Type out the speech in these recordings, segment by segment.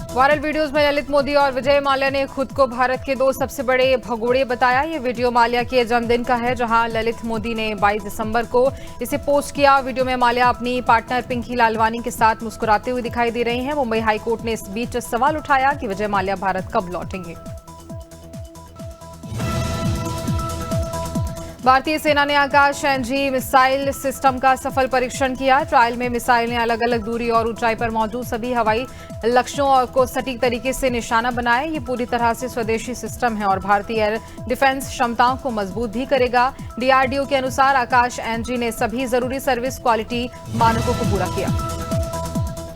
Viral videos में ललित मोदी और विजय माल्या ने खुद को भारत के दो सबसे बड़े भगोड़े बताया। ये वीडियो माल्या के जन्मदिन का है, जहां ललित मोदी ने 22 दिसंबर को इसे पोस्ट किया। वीडियो में माल्या अपनी पार्टनर पिंकी लालवानी के साथ मुस्कुराते हुए दिखाई दे रही हैं। मुंबई हाईकोर्ट ने इस बीच सवाल उठाया कि विजय माल्या भारत कब लौटेंगे। भारतीय सेना ने आकाश एनजी मिसाइल सिस्टम का सफल परीक्षण किया। ट्रायल में मिसाइल ने अलग अलग दूरी और ऊंचाई पर मौजूद सभी हवाई लक्ष्यों को सटीक तरीके से निशाना बनाया। ये पूरी तरह से स्वदेशी सिस्टम है और भारतीय एयर डिफेंस क्षमताओं को मजबूत भी करेगा। डीआरडीओ के अनुसार आकाश एनजी ने सभी जरूरी सर्विस क्वालिटी मानकों को पूरा किया।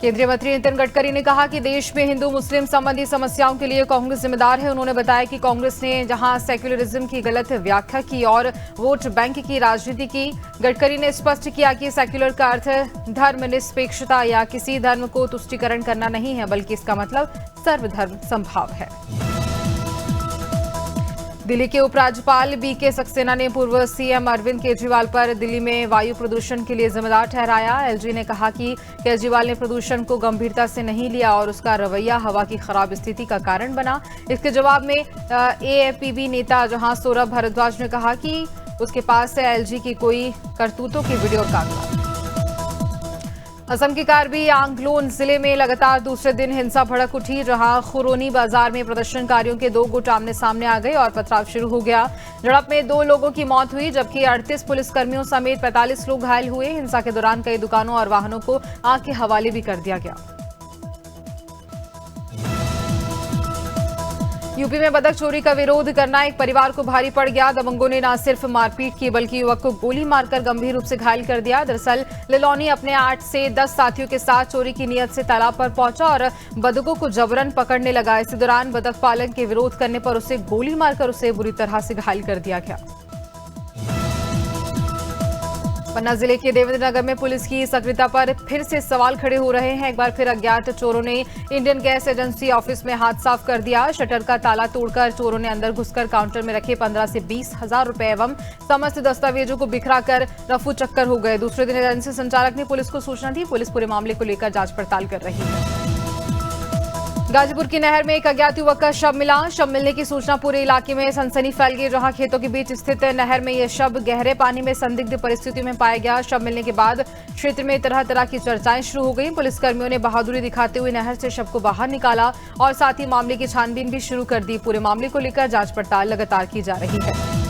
केंद्रीय मंत्री नितिन गडकरी ने कहा कि देश में हिंदू मुस्लिम संबंधी समस्याओं के लिए कांग्रेस जिम्मेदार है। उन्होंने बताया कि कांग्रेस ने जहां सेक्युलरिज्म की गलत व्याख्या की और वोट बैंक की राजनीति की। गडकरी ने स्पष्ट किया कि सेक्युलर का अर्थ धर्मनिरपेक्षता या किसी धर्म को तुष्टीकरण करना नहीं है, बल्कि इसका मतलब सर्वधर्म समभाव है। दिल्ली के उपराज्यपाल बीके सक्सेना ने पूर्व सीएम अरविंद केजरीवाल पर दिल्ली में वायु प्रदूषण के लिए जिम्मेदार ठहराया। एलजी ने कहा कि केजरीवाल ने प्रदूषण को गंभीरता से नहीं लिया और उसका रवैया हवा की खराब स्थिति का कारण बना। इसके जवाब में एएपीबी नेता जहां सौरभ भारद्वाज ने कहा कि उसके पास है एलजी की कोई करतूतों की वीडियो कागजात। असम के कार्बी आंगलोन जिले में लगातार दूसरे दिन हिंसा भड़क उठी, जहां खुरोनी बाजार में प्रदर्शनकारियों के दो गुट आमने सामने आ गए और पथराव शुरू हो गया। झड़प में 2 लोगों की मौत हुई, जबकि 38 पुलिसकर्मियों समेत 45 लोग घायल हुए। हिंसा के दौरान कई दुकानों और वाहनों को आग के हवाले भी कर दिया गया। यूपी में बतख चोरी का विरोध करना एक परिवार को भारी पड़ गया। दबंगों ने न सिर्फ मारपीट की, बल्कि युवक को गोली मारकर गंभीर रूप से घायल कर दिया। दरअसल लिलौनी अपने 8 से 10 साथियों के साथ चोरी की नीयत से तालाब पर पहुंचा और बतखों को जबरन पकड़ने लगा। इसी दौरान बतख पालन के विरोध करने पर उसे गोली मारकर उसे बुरी तरह से घायल कर दिया गया। पन्ना जिले के देवेंद्र नगर में पुलिस की सक्रियता पर फिर से सवाल खड़े हो रहे हैं। एक बार फिर अज्ञात चोरों ने इंडियन गैस एजेंसी ऑफिस में हाथ साफ कर दिया। शटर का ताला तोड़कर चोरों ने अंदर घुसकर काउंटर में रखे 15 से 20 हजार रुपए एवं समस्त दस्तावेजों को बिखराकर रफू चक्कर हो गए। दूसरे दिन एजेंसी संचालक ने पुलिस को सूचना दी। पुलिस पूरे मामले को लेकर जांच पड़ताल कर रही है। गाजीपुर की नहर में एक अज्ञात युवक का शव मिला। शव मिलने की सूचना पूरे इलाके में सनसनी फैल गई, जहां खेतों के बीच स्थित नहर में यह शव गहरे पानी में संदिग्ध परिस्थितियों में पाया गया। शव मिलने के बाद क्षेत्र में तरह तरह की चर्चाएं शुरू हो गई। पुलिसकर्मियों ने बहादुरी दिखाते हुए नहर से शव को बाहर निकाला और साथ ही मामले की छानबीन भी शुरू कर दी। पूरे मामले को लेकर जांच पड़ताल लगातार की जा रही है।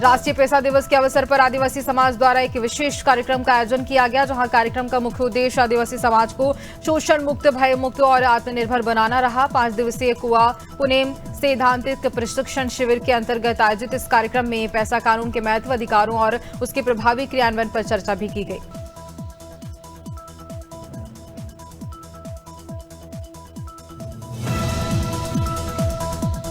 राष्ट्रीय पेशा दिवस के अवसर पर आदिवासी समाज द्वारा एक विशेष कार्यक्रम का आयोजन किया गया, जहां कार्यक्रम का मुख्य उद्देश्य आदिवासी समाज को शोषण मुक्त, भय मुक्त और आत्मनिर्भर बनाना रहा। 5 दिवसीय कुआ पुनेम सैद्धांतिक प्रशिक्षण शिविर के अंतर्गत आयोजित इस कार्यक्रम में पेशा कानून के महत्व, अधिकारों और उसके प्रभावी क्रियान्वयन पर चर्चा भी की गई।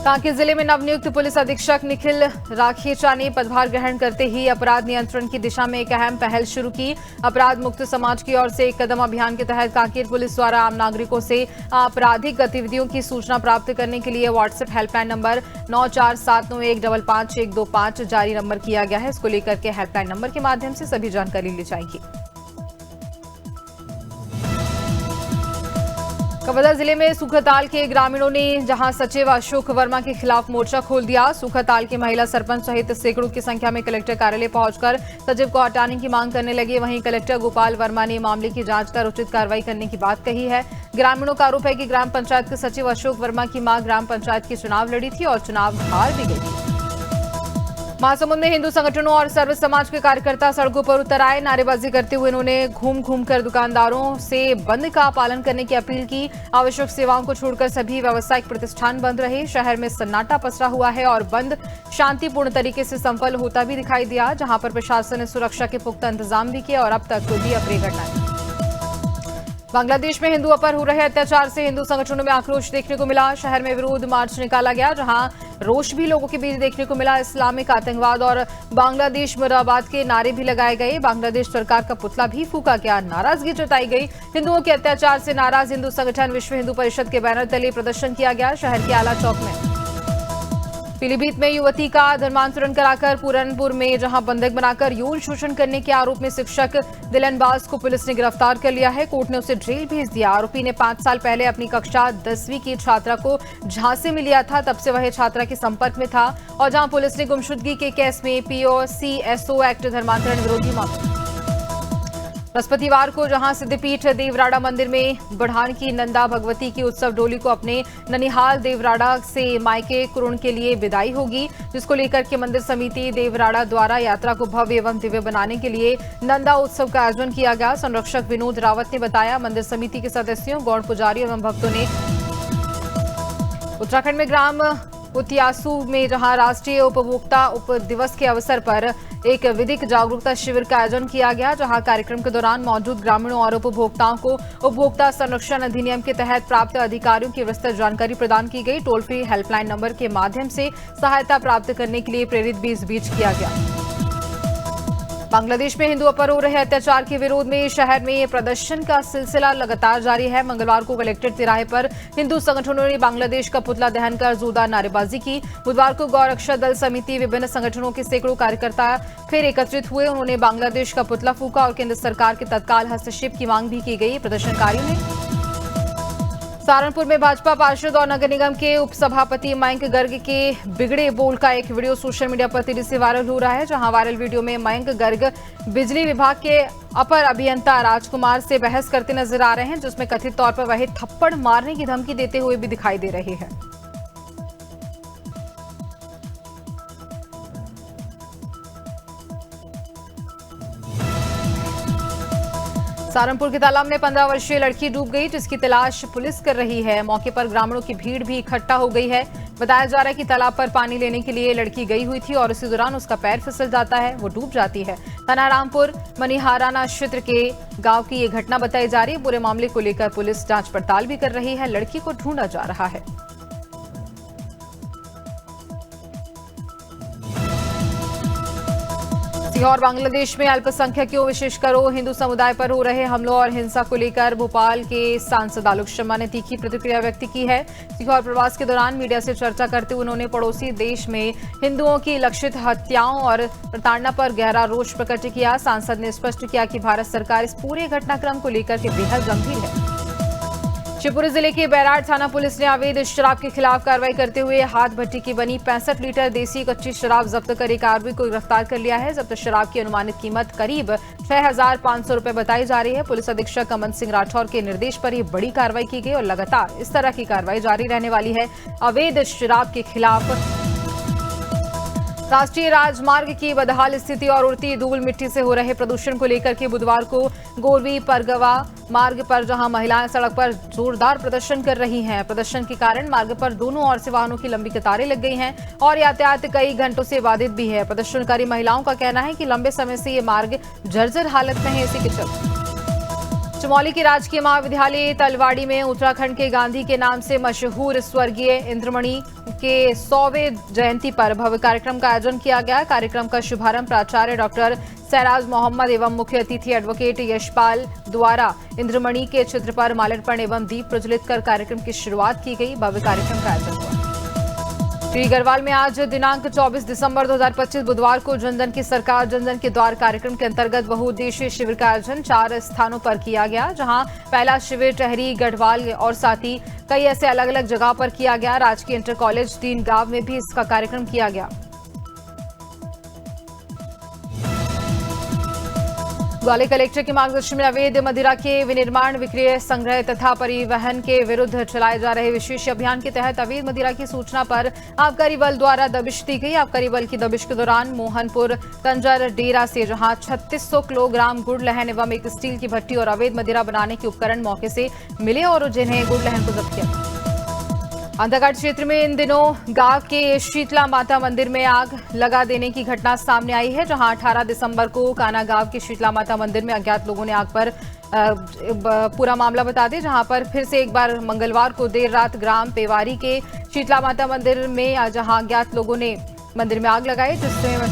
कांकेर जिले में नवनियुक्त पुलिस अधीक्षक निखिल राखेचा ने पदभार ग्रहण करते ही अपराध नियंत्रण की दिशा में एक अहम पहल शुरू की। अपराध मुक्त समाज की ओर से एक कदम अभियान के तहत कांकेर पुलिस द्वारा आम नागरिकों से आपराधिक गतिविधियों की सूचना प्राप्त करने के लिए व्हाट्सएप हेल्पलाइन नंबर 9479155125 जारी नंबर किया गया है। इसको लेकर के हेल्पलाइन नंबर के माध्यम से सभी जानकारी ली जाएगी। कवर्धा जिले में सूखाताल के ग्रामीणों ने जहां सचिव अशोक वर्मा के खिलाफ मोर्चा खोल दिया। सूखाताल के महिला सरपंच सहित सैकड़ों की संख्या में कलेक्टर कार्यालय पहुंचकर सचिव को हटाने की मांग करने लगे। वहीं कलेक्टर गोपाल वर्मा ने मामले की जांच कर उचित कार्रवाई करने की बात कही है। ग्रामीणों का आरोप है कि ग्राम पंचायत के सचिव अशोक वर्मा की मां ग्राम पंचायत के चुनाव लड़ी थी और चुनाव हार भी गई थी। महासमुंद में हिंदू संगठनों और सर्व समाज के कार्यकर्ता सड़कों पर उतर आए। नारेबाजी करते हुए उन्होंने घूम घूम कर दुकानदारों से बंद का पालन करने की अपील की। आवश्यक सेवाओं को छोड़कर सभी व्यावसायिक प्रतिष्ठान बंद रहे। शहर में सन्नाटा पसरा हुआ है और बंद शांतिपूर्ण तरीके से संपन्न होता भी दिखाई दिया, जहां पर प्रशासन ने सुरक्षा के पुख्ता इंतजाम भी किए और अब तक कोई भी अप्रिय घटना नहीं। बांग्लादेश में हिंदुओं पर हो रहे अत्याचार से हिंदू संगठनों में आक्रोश देखने को मिला। शहर में विरोध मार्च निकाला गया, जहां रोष भी लोगों के बीच देखने को मिला। इस्लामिक आतंकवाद और बांग्लादेश मुर्दाबाद के नारे भी लगाए गए। बांग्लादेश सरकार का पुतला भी फूका गया, नाराजगी जताई गई। हिंदुओं के अत्याचार से नाराज हिंदू संगठन विश्व हिंदू परिषद के बैनर तले प्रदर्शन किया गया। शहर के आला चौक में पीलीभीत में युवती का धर्मांतरण कराकर पूरनपुर में जहां बंधक बनाकर यौन शोषण करने के आरोप में शिक्षक दिलनबाज को पुलिस ने गिरफ्तार कर लिया है। कोर्ट ने उसे जेल भेज दिया। आरोपी ने 5 साल पहले अपनी कक्षा 10वीं की छात्रा को झांसे में लिया था। तब से वह छात्रा के संपर्क में था और जहां पुलिस ने गुमशुदगी के केस में POCSO एक्ट धर्मांतरण विरोधी मामला। बृहस्पतिवार को जहां सिद्धपीठ देवराड़ा मंदिर में बढ़ान की नंदा भगवती की उत्सव डोली को अपने ननिहाल देवराड़ा से मायके कुरुण के लिए विदाई होगी, जिसको लेकर के मंदिर समिति देवराड़ा द्वारा यात्रा को भव्य एवं दिव्य बनाने के लिए नंदा उत्सव का आयोजन किया गया। संरक्षक विनोद रावत ने बताया, मंदिर समिति के सदस्यों, गौड़ पुजारी एवं भक्तों ने उत्तराखंड में ग्राम उतियासू में जहां राष्ट्रीय उपभोक्ता दिवस के अवसर पर एक विधिक जागरूकता शिविर का आयोजन किया गया, जहां कार्यक्रम के दौरान मौजूद ग्रामीणों और उपभोक्ताओं को उपभोक्ता संरक्षण अधिनियम के तहत प्राप्त अधिकारियों की विस्तृत जानकारी प्रदान की गई। टोल फ्री हेल्पलाइन नंबर के माध्यम से सहायता प्राप्त करने के लिए प्रेरित भी इस बीच किया गया। बांग्लादेश में हिंदुओं पर हो रहे अत्याचार के विरोध में शहर में प्रदर्शन का सिलसिला लगातार जारी है। मंगलवार को कलेक्ट्रेट तिराहे पर हिंदू संगठनों ने बांग्लादेश का पुतला दहन कर जोरदार नारेबाजी की। बुधवार को गौरक्षा दल समिति विभिन्न संगठनों के सैकड़ों कार्यकर्ता फिर एकत्रित हुए। उन्होंने बांग्लादेश का पुतला फूका और केंद्र सरकार के तत्काल हस्तक्षेप की मांग भी की गई। प्रदर्शनकारियों ने सहारनपुर में भाजपा पार्षद और नगर निगम के उपसभापति मयंक गर्ग के बिगड़े बोल का एक वीडियो सोशल मीडिया पर तेजी से वायरल हो रहा है, जहां वायरल वीडियो में मयंक गर्ग बिजली विभाग के अपर अभियंता राजकुमार से बहस करते नजर आ रहे हैं, जिसमें कथित तौर पर वह थप्पड़ मारने की धमकी देते हुए भी दिखाई दे रहे हैं। सहारनपुर के तालाब में 15 वर्षीय लड़की डूब गई, जिसकी तलाश पुलिस कर रही है। मौके पर ग्रामीणों की भीड़ भी इकट्ठा हो गई है। बताया जा रहा है कि तालाब पर पानी लेने के लिए लड़की गई हुई थी और इसी दौरान उसका पैर फिसल जाता है, वो डूब जाती है। थाना रामपुर मनिहाराना क्षेत्र के गांव की ये घटना बताई जा रही है। पूरे मामले को लेकर पुलिस जांच पड़ताल भी कर रही है। लड़की को ढूंढा जा रहा है। और बांग्लादेश में अल्पसंख्यकों विशेषकर हिंदू समुदाय पर हो रहे हमलों और हिंसा को लेकर भोपाल के सांसद आलोक शर्मा ने तीखी प्रतिक्रिया व्यक्त की है। सीहोर प्रवास के दौरान मीडिया से चर्चा करते हुए उन्होंने पड़ोसी देश में हिंदुओं की लक्षित हत्याओं और प्रताड़ना पर गहरा रोष प्रकट किया। सांसद ने स्पष्ट किया कि भारत सरकार इस पूरे घटनाक्रम को लेकर के बेहद गंभीर है। शिवपुरी जिले के बैराड़ थाना पुलिस ने अवैध शराब के खिलाफ कार्रवाई करते हुए हाथ भट्टी की बनी 65 लीटर देसी कच्ची शराब जब्त कर एक आरोपी को गिरफ्तार कर लिया है। जब्त शराब की अनुमानित कीमत करीब 6,500 रुपए बताई जा रही है। पुलिस अधीक्षक अमन सिंह राठौर के निर्देश पर यह बड़ी कार्रवाई की गई और लगातार इस तरह की कार्रवाई जारी रहने वाली है। अवैध शराब के खिलाफ राष्ट्रीय राजमार्ग की बदहाल स्थिति और उड़ती धूल मिट्टी से हो रहे प्रदूषण को लेकर के बुधवार को गोरवी परगवा मार्ग पर जहां महिलाएं सड़क पर जोरदार प्रदर्शन कर रही हैं। प्रदर्शन के कारण मार्ग पर दोनों ओर से वाहनों की लंबी कतारें लग गई हैं और यातायात कई घंटों से बाधित भी है। प्रदर्शनकारी महिलाओं का कहना है कि लंबे समय से ये मार्ग जर्जर हालत में है। इसी के चलते चमोली के राजकीय महाविद्यालय तलवाड़ी में उत्तराखंड के गांधी के नाम से मशहूर स्वर्गीय इंद्रमणि के 100वें जयंती पर भव्य कार्यक्रम का आयोजन किया गया। कार्यक्रम का शुभारंभ प्राचार्य डॉक्टर सैराज मोहम्मद एवं मुख्य अतिथि एडवोकेट यशपाल द्वारा इंद्रमणि के चित्र पर माल्यार्पण एवं दीप प्रज्वलित कर कार्यक्रम की शुरुआत की गई। भव्य कार्यक्रम का आयोजन हुआ। श्री गढ़वाल में आज दिनांक 24 दिसंबर 2025 बुधवार को जनधन की सरकार जनधन के द्वार कार्यक्रम के अंतर्गत बहुउद्देशीय शिविर का आयोजन 4 स्थानों पर किया गया, जहां पहला शिविर टहरी गढ़वाल और साथ ही कई ऐसे अलग अलग जगह पर किया गया। राजकीय इंटर कॉलेज तीन गांव में भी इसका कार्यक्रम किया गया। ग्वालियर कलेक्टर के मार्गदर्शन में अवैध मदिरा के विनिर्माण, विक्रय, संग्रह तथा परिवहन के विरुद्ध चलाए जा रहे विशेष अभियान के तहत अवैध मदिरा की सूचना पर आबकारी बल द्वारा दबिश दी गई। आबकारी बल की दबिश के दौरान मोहनपुर कंजर डेरा से जहां 3600 किलोग्राम गुड़ लहन एवं एक स्टील की भट्टी और अवैध मदिरा बनाने के उपकरण मौके से मिले और जिन्हें गुड़ लहन को जब्त किया। अंधेरघाट क्षेत्र में इन दिनों गांव के शीतला माता मंदिर में आग लगा देने की घटना सामने आई है, जहां 18 दिसंबर को काना गांव के शीतला माता मंदिर में अज्ञात लोगों ने आग पर पूरा मामला बता दिया, जहां पर फिर से एक बार मंगलवार को देर रात ग्राम पेवारी के शीतला माता मंदिर में जहां अज्ञात लोगों ने मंदिर में आग लगाई, जिसमें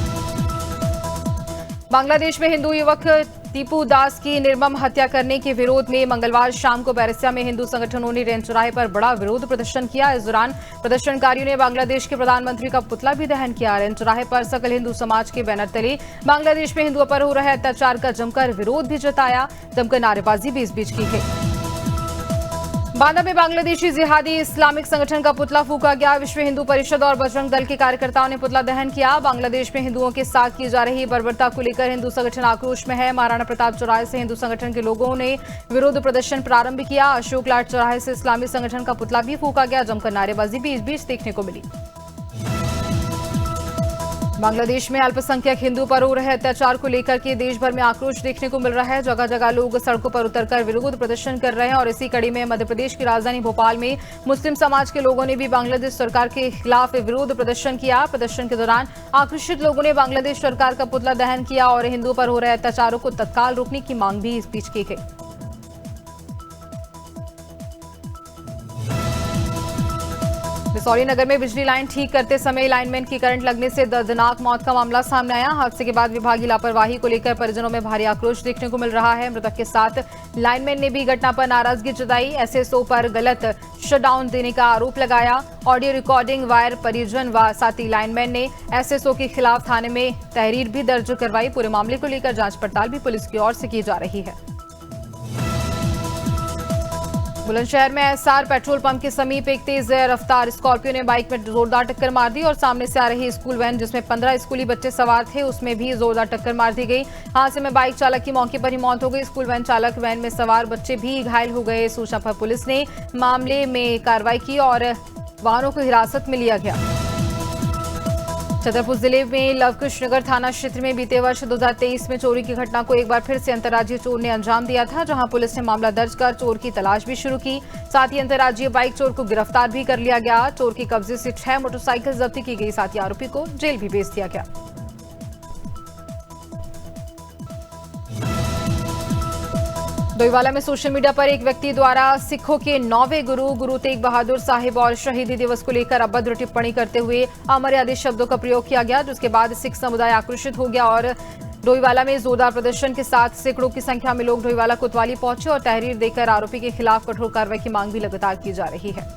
बांग्लादेश में हिंदू युवक टीपू दास की निर्मम हत्या करने के विरोध में मंगलवार शाम को बैरसिया में हिंदू संगठनों ने रेंज चौराहे पर बड़ा विरोध प्रदर्शन किया। इस दौरान प्रदर्शनकारियों ने बांग्लादेश के प्रधानमंत्री का पुतला भी दहन किया। रेंज चौराहे पर सकल हिंदू समाज के बैनर तले बांग्लादेश में हिंदुओं पर हो रहे अत्याचार का जमकर विरोध भी जताया। जमकर नारेबाजी भी इस बीच की गई। बांदा में बांग्लादेशी जिहादी इस्लामिक संगठन का पुतला फूंका गया। विश्व हिंदू परिषद और बजरंग दल के कार्यकर्ताओं ने पुतला दहन किया। बांग्लादेश में हिंदुओं के साथ की जा रही बर्बरता को लेकर हिंदू संगठन आक्रोश में है। महाराणा प्रताप चौराहे से हिंदू संगठन के लोगों ने विरोध प्रदर्शन प्रारंभ किया। अशोक लाट चौराहे से इस्लामी संगठन का पुतला भी फूंका गया। जमकर नारेबाजी भी इस बीच देखने को मिली। बांग्लादेश में अल्पसंख्यक हिंदू पर हो रहे अत्याचार को लेकर के देश भर में आक्रोश देखने को मिल रहा है। जगह जगह लोग सड़कों पर उतरकर विरोध प्रदर्शन कर रहे हैं और इसी कड़ी में मध्य प्रदेश की राजधानी भोपाल में मुस्लिम समाज के लोगों ने भी बांग्लादेश सरकार के खिलाफ विरोध प्रदर्शन किया। प्रदर्शन के दौरान आक्रोशित लोगों ने बांग्लादेश सरकार का पुतला दहन किया और हिंदुओं पर हो रहे अत्याचारों को तत्काल रोकने की मांग भी इस बीच की गई। बिसौली नगर में बिजली लाइन ठीक करते समय लाइनमैन की करंट लगने से दर्दनाक मौत का मामला सामने आया। हादसे के बाद विभागीय लापरवाही को लेकर परिजनों में भारी आक्रोश देखने को मिल रहा है। मृतक के साथ लाइनमैन ने भी घटना पर नाराजगी जताई। एसएसओ पर गलत शटडाउन देने का आरोप लगाया। ऑडियो रिकॉर्डिंग वायर परिजन व साथी लाइनमैन ने एसएसओ के खिलाफ थाने में तहरीर भी दर्ज करवाई। पूरे मामले को लेकर जांच पड़ताल भी पुलिस की ओर से की जा रही है। बुलंदशहर में एसआर पेट्रोल पंप के समीप एक तेज रफ्तार स्कॉर्पियो ने बाइक में जोरदार टक्कर मार दी और सामने से आ रही स्कूल वैन जिसमें 15 स्कूली बच्चे सवार थे उसमें भी जोरदार टक्कर मार दी गई। हादसे में बाइक चालक की मौके पर ही मौत हो गई। स्कूल वैन चालक वैन में सवार बच्चे भी घायल हो गए। सूचना पर पुलिस ने मामले में कार्रवाई की और वाहनों को हिरासत में लिया गया। छतरपुर जिले में लवकुश नगर थाना क्षेत्र में बीते वर्ष 2023 में चोरी की घटना को एक बार फिर से अंतर्राज्यीय चोर ने अंजाम दिया था, जहां पुलिस ने मामला दर्ज कर चोर की तलाश भी शुरू की। साथ ही अंतर्राज्यीय बाइक चोर को गिरफ्तार भी कर लिया गया। चोर के कब्जे से 6 मोटरसाइकिल जब्ती की गई। साथ ही आरोपी को जेल भी भेज दिया गया। डोईवाला में सोशल मीडिया पर एक व्यक्ति द्वारा सिखों के 9वें गुरु तेग बहादुर साहिब और शहीदी दिवस को लेकर अभद्र टिप्पणी करते हुए अमर्यादित शब्दों का प्रयोग किया गया, जिसके बाद सिख समुदाय आक्रोशित हो गया और डोईवाला में जोरदार प्रदर्शन के साथ सैकड़ों की संख्या में लोग डोईवाला कोतवाली पहुंचे और तहरीर देकर आरोपी के खिलाफ कठोर कार्रवाई की मांग भी लगातार की जा रही है।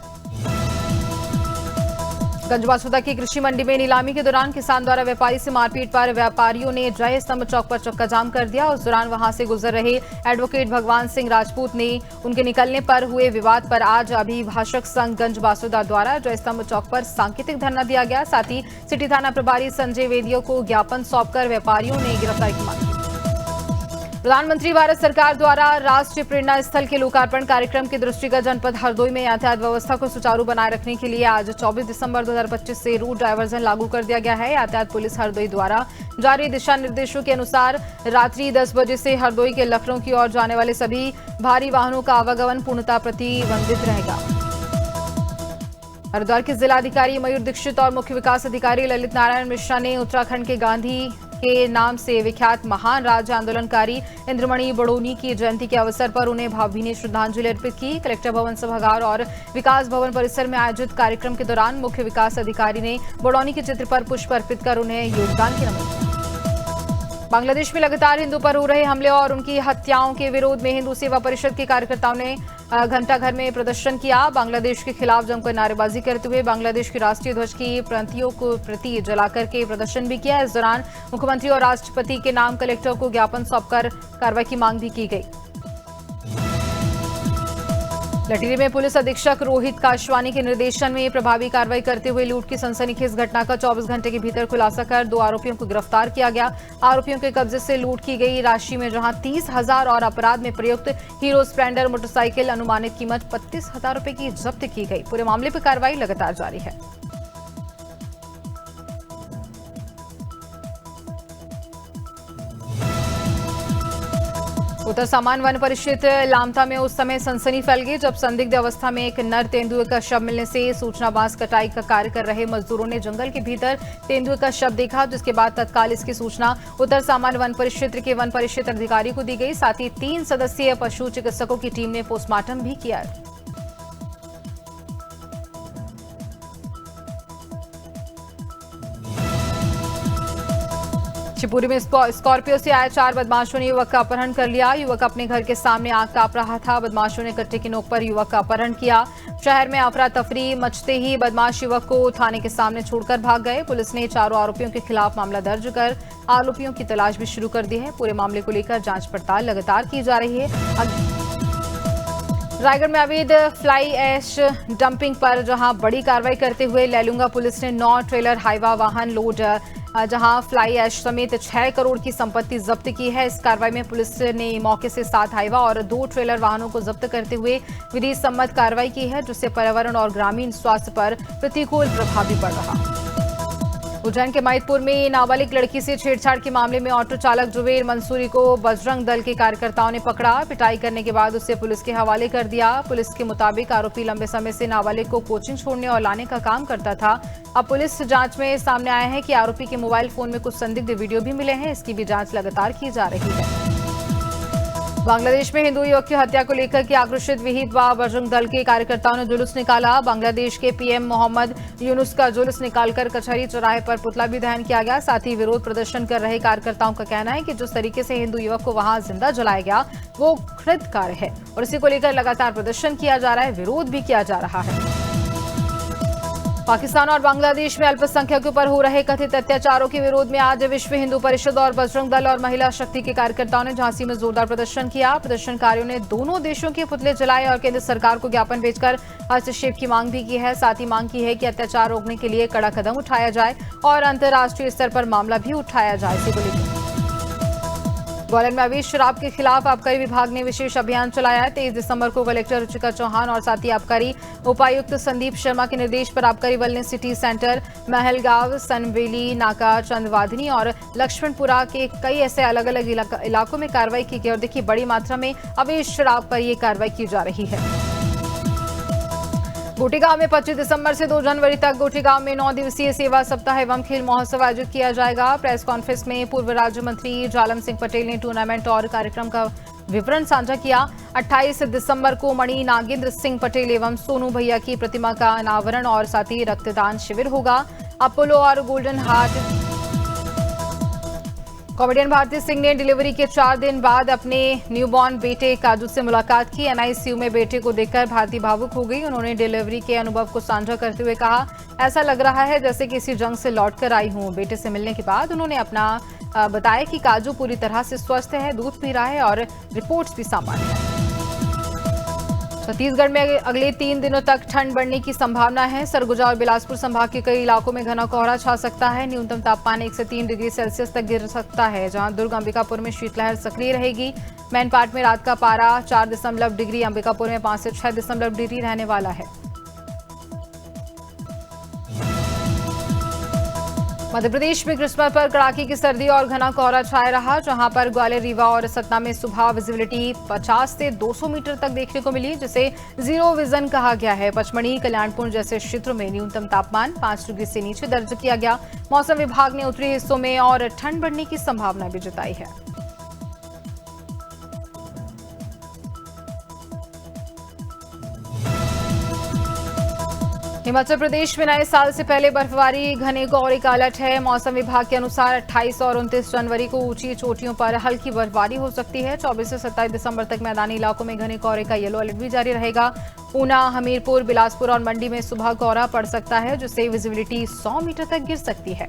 गंजबासौदा की कृषि मंडी में नीलामी के दौरान किसान द्वारा व्यापारी से मारपीट पर व्यापारियों ने जय स्तंभ चौक पर चक्का जाम कर दिया। उस दौरान वहां से गुजर रहे एडवोकेट भगवान सिंह राजपूत ने उनके निकलने पर हुए विवाद पर आज अभिभाषक संघ गंजबासौदा द्वारा जय स्तंभ चौक पर सांकेतिक धरना दिया गया। साथ ही सिटी थाना प्रभारी संजय वेदियों को ज्ञापन सौंपकर व्यापारियों ने गिरफ्तारी की मांग की। प्रधानमंत्री भारत सरकार द्वारा राष्ट्रीय प्रेरणा स्थल के लोकार्पण कार्यक्रम के दृष्टिगत जनपद हरदोई में यातायात व्यवस्था को सुचारू बनाए रखने के लिए आज 24 दिसंबर 2025 से रूट डायवर्जन लागू कर दिया गया है। यातायात पुलिस हरदोई द्वारा जारी दिशा निर्देशों के अनुसार रात्रि 10 बजे से हरदोई के लखनऊ की ओर जाने वाले सभी भारी वाहनों का आवागमन पूर्णतः प्रतिबंधित रहेगा। हरिद्वार के जिलाधिकारी मयूर दीक्षित और मुख्य विकास अधिकारी ललित नारायण मिश्रा ने उत्तराखंड के गांधी के नाम से विख्यात महान राज्य आंदोलनकारी इंद्रमणि बड़ोनी की जयंती के अवसर पर उन्हें भावभीनी श्रद्धांजलि अर्पित की। कलेक्टर भवन सभागार और विकास भवन परिसर में आयोजित कार्यक्रम के दौरान मुख्य विकास अधिकारी ने बड़ोनी के चित्र पर पुष्प अर्पित कर उन्हें योगदान की नमन किया। बांग्लादेश में लगातार हिंदू पर हो रहे हमले और उनकी हत्याओं के विरोध में हिंदू सेवा परिषद के कार्यकर्ताओं ने घंटाघर में प्रदर्शन किया। बांग्लादेश के खिलाफ जमकर नारेबाजी करते हुए बांग्लादेश के राष्ट्रीय ध्वज की प्रतियों को प्रति जलाकर के प्रदर्शन भी किया। इस दौरान मुख्यमंत्री और राष्ट्रपति के नाम कलेक्टर को ज्ञापन सौंपकर कार्रवाई की मांग भी की गई। लटेरी में पुलिस अधीक्षक रोहित काशवानी के निर्देशन में प्रभावी कार्रवाई करते हुए लूट की सनसनीखेज घटना का 24 घंटे के भीतर खुलासा कर 2 आरोपियों को गिरफ्तार किया गया। आरोपियों के कब्जे से लूट की गई राशि में जहां 30,000 और अपराध में प्रयुक्त हीरो स्प्लेंडर मोटरसाइकिल अनुमानित कीमत 32,000 रुपए की जब्त की गई। पूरे मामले पर कार्रवाई लगातार जारी है। उत्तर सामान वन परिक्षेत्र लामता में उस समय सनसनी फैल गई जब संदिग्ध अवस्था में एक नर तेंदुए का शव मिलने से सूचना बांस कटाई का कार्य कर रहे मजदूरों ने जंगल के भीतर तेंदुए का शव देखा, जिसके बाद तत्काल इसकी सूचना उत्तर सामान वन परिक्षेत्र के वन परिक्षेत्र अधिकारी को दी गई। साथ ही 3 सदस्यीय पशु चिकित्सकों की टीम ने पोस्टमार्टम भी किया। शिवपुरी में स्कॉर्पियो से आए 4 बदमाशों ने युवक का अपहरण कर लिया। युवक अपने घर के सामने आग ताप रहा था। बदमाशों ने कट्टे की नोक पर युवक का अपहरण किया। शहर में अफरा तफरी मचते ही बदमाश युवक को थाने के सामने छोड़कर भाग गए। पुलिस ने चारों आरोपियों के खिलाफ मामला दर्ज कर आरोपियों की तलाश भी शुरू कर दी है। पूरे मामले को लेकर जांच पड़ताल लगातार की जा रही है। रायगढ़ में अवैध फ्लाई ऐश डंपिंग पर जहां बड़ी कार्रवाई करते हुए लैलूंगा पुलिस ने 9 ट्रेलर हाईवा वाहन लोड जहां फ्लाई ऐश समेत 6 करोड़ की संपत्ति जब्त की है। इस कार्रवाई में पुलिस ने मौके से 7 हाईवा और 2 ट्रेलर वाहनों को जब्त करते हुए विधि सम्मत कार्रवाई की है, जिससे पर्यावरण और ग्रामीण स्वास्थ्य पर प्रतिकूल प्रभाव भी पड़ रहा। उज्जैन के मैदपुर में नाबालिग लड़की से छेड़छाड़ के मामले में ऑटो चालक जुबेर मंसूरी को बजरंग दल के कार्यकर्ताओं ने पकड़ा। पिटाई करने के बाद उसे पुलिस के हवाले कर दिया। पुलिस के मुताबिक आरोपी लंबे समय से नाबालिग को कोचिंग छोड़ने और लाने का काम करता था। अब पुलिस जांच में सामने आया है कि आरोपी के मोबाइल फोन में कुछ संदिग्ध वीडियो भी मिले हैं। इसकी भी जांच लगातार की जा रही है। बांग्लादेश में हिंदू युवक की हत्या को लेकर के आक्रोशित विहिप व बजरंग दल के कार्यकर्ताओं ने जुलूस निकाला। बांग्लादेश के पीएम मोहम्मद यूनुस का जुलूस निकालकर कचहरी चौराहे पर पुतला भी दहन किया गया। साथ ही विरोध प्रदर्शन कर रहे कार्यकर्ताओं का कहना है कि जिस तरीके से हिंदू युवक को वहां जिंदा जलाया गया वो घृणित कार्य है और इसी को लेकर लगातार प्रदर्शन किया जा रहा है, विरोध भी किया जा रहा है। पाकिस्तान और बांग्लादेश में अल्पसंख्यकों पर हो रहे कथित अत्याचारों के विरोध में आज विश्व हिंदू परिषद और बजरंग दल और महिला शक्ति के कार्यकर्ताओं ने झांसी में जोरदार प्रदर्शन किया। प्रदर्शनकारियों ने दोनों देशों के पुतले जलाए और केंद्र सरकार को ज्ञापन भेजकर हस्तक्षेप की मांग भी की है। साथ ही मांग की है कि अत्याचार रोकने के लिए कड़ा कदम उठाया जाए और अंतर्राष्ट्रीय स्तर पर मामला भी उठाया जाए। इसी को लेकर ग्वालियर में अवैध शराब के खिलाफ आबकारी विभाग ने विशेष अभियान चलाया है। 23 दिसंबर को कलेक्टर रुचिका चौहान और साथ ही आबकारी उपायुक्त संदीप शर्मा के निर्देश पर आबकारी बल ने सिटी सेंटर, महलगांव, सनवेली नाका, चंदवादिनी और लक्ष्मणपुरा के कई ऐसे अलग अलग इलाकों में कार्रवाई की गई और देखिए बड़ी मात्रा में अवैध शराब पर यह कार्रवाई की जा रही है। गोटीगांव में 25 दिसंबर से 2 जनवरी तक गोटीगांव में 9 दिवसीय सेवा सप्ताह एवं खेल महोत्सव आयोजित किया जाएगा। प्रेस कॉन्फ्रेंस में पूर्व राज्य मंत्री जालम सिंह पटेल ने टूर्नामेंट और कार्यक्रम का विवरण साझा किया। 28 दिसंबर को मणि नागेंद्र सिंह पटेल एवं सोनू भैया की प्रतिमा का अनावरण और साथ ही रक्तदान शिविर होगा। अपोलो और golden heart comedian Bharti Singh ने डिलीवरी के 4 दिन बाद अपने न्यूबॉर्न बेटे काजू से मुलाकात की। एनआईसीयू में बेटे को देखकर भारती भावुक हो गई। उन्होंने डिलीवरी के अनुभव को साझा करते हुए कहा, ऐसा लग रहा है जैसे किसी जंग से लौटकर आई हूं। बेटे से मिलने के बाद उन्होंने अपना बताया कि काजू पूरी तरह से स्वस्थ है, दूध पी रहा है और रिपोर्ट्स भी सामान्य है। छत्तीसगढ़ में अगले 3 दिनों तक ठंड बढ़ने की संभावना है। सरगुजा और बिलासपुर संभाग के कई इलाकों में घना कोहरा छा सकता है। न्यूनतम तापमान 1 से 3 डिग्री सेल्सियस तक गिर सकता है। जहां दुर्ग अंबिकापुर में शीतलहर सक्रिय रहेगी। मैनपाट में रात का पारा 4 डिग्री, अंबिकापुर में 5 से 6 डिग्री रहने वाला है। मध्य प्रदेश में क्रिसमस पर कड़ाके की सर्दी और घना कोहरा छाया रहा। जहां पर ग्वालियर, रीवा और सतना में सुबह विजिबिलिटी 50 से 200 मीटर तक देखने को मिली, जिसे जीरो विजन कहा गया है। पचमढ़ी, कल्याणपुर जैसे क्षेत्रों में न्यूनतम तापमान 5 डिग्री से नीचे दर्ज किया गया। मौसम विभाग ने उत्तरी हिस्सों में और ठंड बढ़ने की संभावना भी जताई है। हिमाचल प्रदेश में नए साल से पहले बर्फबारी, घने कोहरे का अलर्ट है। मौसम विभाग के अनुसार 28 और 29 जनवरी को ऊंची चोटियों पर हल्की बर्फबारी हो सकती है। 24 से 27 दिसंबर तक मैदानी इलाकों में घने कोहरे का येलो अलर्ट भी जारी रहेगा। ऊना, हमीरपुर, बिलासपुर और मंडी में सुबह कोहरा पड़ सकता है, जिससे विजिबिलिटी 100 मीटर तक गिर सकती है।